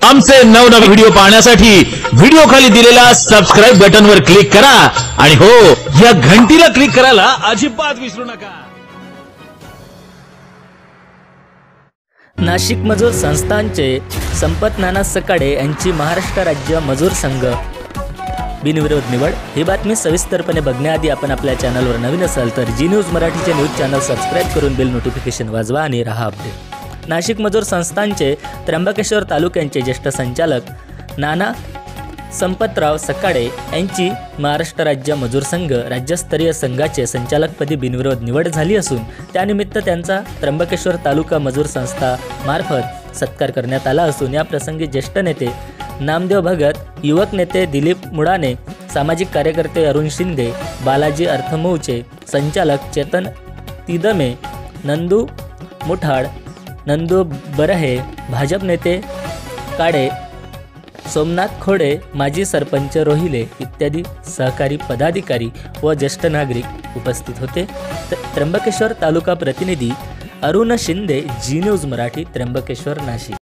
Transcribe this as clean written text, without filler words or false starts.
आमचे नवनवीन व्हिडिओ पाहण्यासाठी व्हिडिओ खाली दिलेल्या सबस्क्राइब बटनवर क्लिक करा आणि हो, या घंटीला क्लिक करायला अजिबात विसरू नका। नाशिक मजूर संस्थांचे संपत नाना सकाडे यांची महाराष्ट्र राज्य मजूर संघ बिनविरोध निवड। ही बातमी सविस्तरपणे बघण्याआधी आपण आपल्या चॅनलवर नवीन असाल तर जी न्यूज मराठीचे न्यूज चॅनल सबस्क्राइब करून बेल नोटिफिकेशन वाजवा आणि रहा अपडेट। नाशिक मजूर संस्थांचे त्र्यंबकेश्वर तालुक्यांचे ज्येष्ठ संचालक नाना संपतराव सकाडे यांची महाराष्ट्र राज्य मजूर संघ राज्यस्तरीय संघाचे संचालकपदी बिनविरोध निवड झाली असून त्यानिमित्त त्यांचा त्र्यंबकेश्वर तालुका मजूर संस्था मार्फत सत्कार करण्यात आला असून या प्रसंगी ज्येष्ठ नेते नामदेव भगत, युवक नेते दिलीप मुडाने, सामाजिक कार्यकर्ते अरुण शिंदे, बालाजी अर्थमौचे, संचालक चेतन तिदमे, नंदू मुठाड, नंदू बरहे, भाजप नेते काडे, सोमनाथ खोडे, माजी सरपंच रोहिले इत्यादी सहकारी पदाधिकारी व ज्येष्ठ नागरिक उपस्थित होते। त्र्यंबकेश्वर तालुका प्रतिनिधी अरुण शिंदे, जी न्यूज मराठी, त्र्यंबकेश्वर, नाशिक।